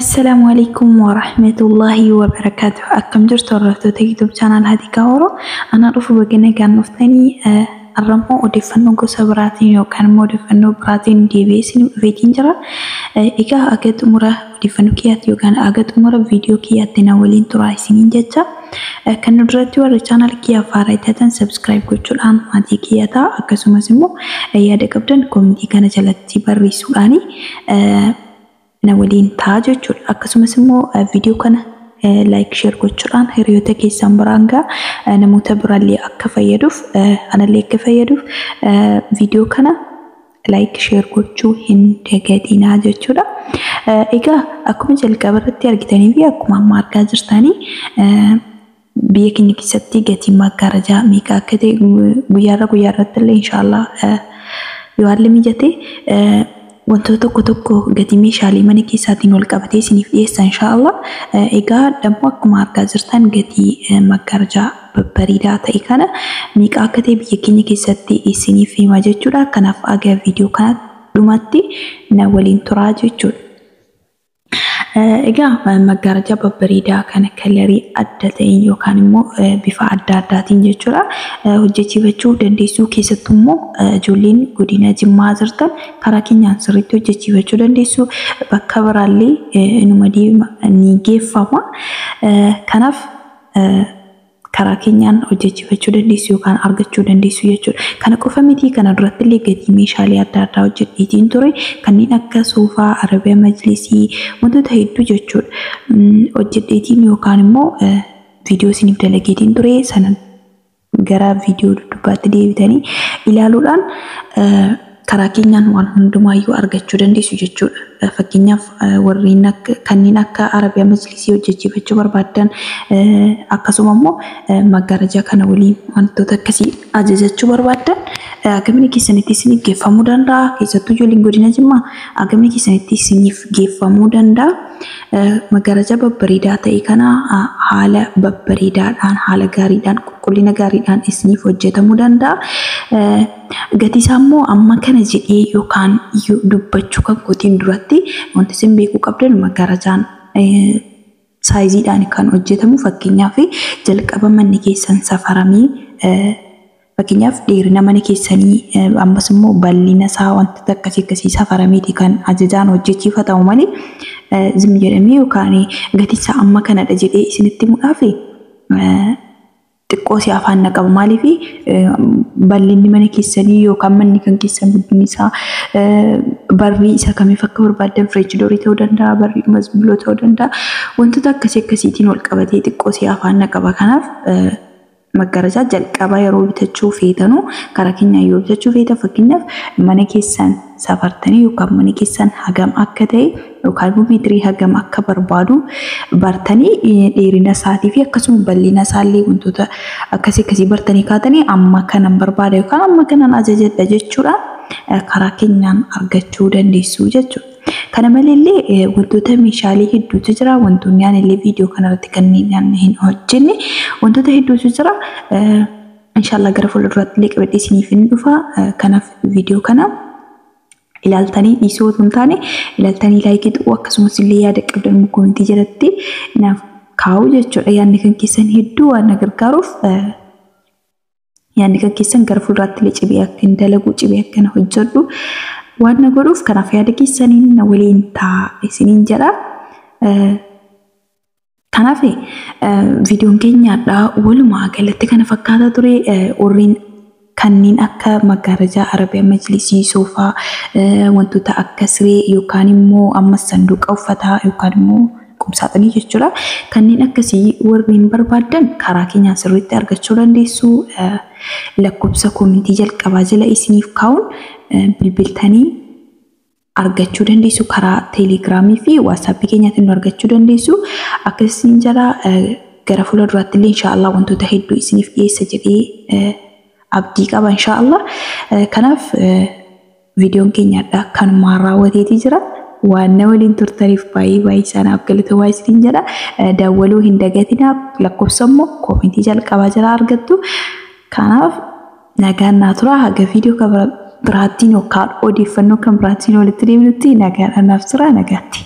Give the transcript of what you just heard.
السلام عليكم ورحمة الله وبركاته. أكم جرت ورثت يوتيوب channel هذه كورو أنا رفو بجنا كان نفتني الرمو ودفنو قصبراتين وكان مو دفنو براتين دي بيسين فيديو جرا إيكا أكيد مرة دفنو كيات يوكان أكيد مرة فيديو كيات تناولين ترايسين جتا كان ندرتي ورا channel كيا فاريتة سبسكرايب كوتشول عن ماتي كياتا أكسو مسمو يا دكتور كوميدي كان جلتي بريسواني ناولين تاجو akkasumas immoo video kana like share gochuudhaan hiriyoota keessan biraan namoota biraallee akka fayyaduuf anallee akka fayyaduuf video kana like share gochuu hin dagatinaa jechuudha. Egaa akkuma jalqaba irratti argitanii fi akkuma amma argaa jirtanii biyya keenya keessatti gatiin maggaarajaa meeqa akka ta'e guyyaarratti illee inshallah yoo haalli mijate wantoota tokko gatii meeshaalee mana keessaatiin wal qabatee isiniif dhiyeessa inshallah. Egaa dammoo akkuma argaa jirtan gatii maggaarajaa bareedaa ta'e kana meeqa akka ta'e biyya keenya keessatti isiniif hima jechuudha. Kanaaf aga video kana dhumatti na waliin turaa jechuudha. Egaa maggaarajaa bareedaa kana kalarii adda ta'een yookaan immoo bifa adda addaatiin jechuudha hojjechiifachuu dandeessuu keessattuu immoo ijoolleen godina Jimmaa jirtan karaa keenyaan sirriitti hojjechiifachuu dandeessu. Bakka biraallee inuma ni geeffama. Kanaaf karaa keenyaan hojjechiifachuu dandeessu yookaan argachuu dandeessu jechuudha. Kana qofa miti kana duratti illee gatii meeshaalee adda addaa hojjedheetiin ture kanneen akka soofaa, arabiyaa majlisii wantoota hedduu jechuudha. Hojjedheetiin yookaan immoo viidiyoo isiniif dalageetiin ture sana gara viidiyoo duddubaatti deebitanii ilaaluudhaan karaa keenyaan waan hundumaayyuu argachuu dandeessu jechuudha. Fakkeenyaaf warreen kanneen akka arabiyaa majlisii hojjechiifachuu barbaadan akkasuma immoo maggaarajaa kana waliin wantoota akkasii ajajachuu barbaadan agamni keessanitti isiniif geeffamuu danda'a. Keessattuu ijoolleen godina Jimmaa agamni keessanitti isiniif geeffamuu danda'a. Maggaarajaa babbareedaa ta'e kana haala babbareedaadhaan haala gaariidhaan qulqullina gaariidhaan isiniif hojjetamuu danda'a. Gatii isaa immoo amma kana jedhee yookaan dubbachuu kan gootiin duratti wanti isin beekuu qabdan maggaarajaan saayiziidhaan kan hojjetamu. Fakkeenyaaf jalqaba manni keessan safaramee fakkeenyaaf dheerina mana keessanii ammas immoo bal'ina isaa wantoota akkasii safarameeti kan ajajaan hojjechiifatamu malee zim jedhamee yookaan gatii isaa amma kanadha jedhee isinitti himuudhaaf xiqqoo si afaan naqaba. Maaliif bal'inni mana keessanii yookaan manni kan keessan guddinni isaa barrii isa kamiif akka barbaadan fireejidorii ta'uu danda'a, barrii masbiloo ta'uu danda'a. Wantoota akkasiitiin wal qabatee xiqqoo si afaan naqaba. Kanaaf maggaarajaa jalqaba yeroo bitachuu feetanu karaa keenyaan yoo bitachuu feetan fakkeenyaaf mana keessan safartanii yookaan mana keessan hagam akka ta'e yookaan meetirii hagam akka barbaadu bartanii dheerina isaatii fi akkasuma bal'ina isaallee wantoota akkasii bartanii kaatanii amma kanan barbaada yookaan amma kanan ajajadha jechuudha karaa keenyaan argachuu dandeessu jechuudha. Kana maleellee wantoota meeshaalee hedduutu jira. Wantoonni ani illee viidiyoo kanarratti kanneen hin hojjenne wantoota hedduutu jira. Inshallah gara fuulduraatti illee qabadhee isiniif hin dhufa. Kanaaf viidiyoo kana ilaaltanii dhiisuu otoo hin taane ilaaltanii laayikii ta'uu akkasumas illee yaada qabdan koomentii jalatti naaf kaa'u jechuudha. Yaadni kan keessan hedduu waan na gargaaruuf yaadni kan keessan gara fuulduraatti illee cibee akka hin dalagu cibee akka na hojjedhu waan na godhuuf kanaaf yaada keessaniin na waliin ta'a isiniin jedha. Kanaaf viidiyoon keenyaadhaa walumaa galatti kana fakkaata ture. Warreen kanneen akka maggaarajaa arabiyaa majlisii soofaa wantoota akka siree yookaan immoo ammas sanduuqa uffataa yookaan immoo qumsaaxanii jechuudha. Kanneen akkasii warreen barbaadan karaa keenyaan sirriitti argachuu dandeessu. Lakkoofsa koomentii jalqabaa jala isiniif kaa'uun bilbiltanii argachuu dandeessu. Karaa teelegiraamii fi waatsaappii keenyaatiin argachuu dandeessu. Akkasiin jala gara fuulduraatti illee inshallah wantoota hedduu isiniif dhiyeessa jedhee abdii qaba inshallah. Kanaaf viidiyoon keenyaadhaa kanumaan raawwateetii jira. Waan na waliin turtaniif baay'ee isaanaaf galatoomaa isiniin jedha. Daawwaluu hin dagatinaa. Lakkoofsa immoo koomentii jalqabaa jala argattu. Kanaaf nagaan naa tura. Haga viidiyoo biraattiin yookaan odeeffannoo kan biraattiin walitti deebinutti nagaan anaaf tura nagaatti.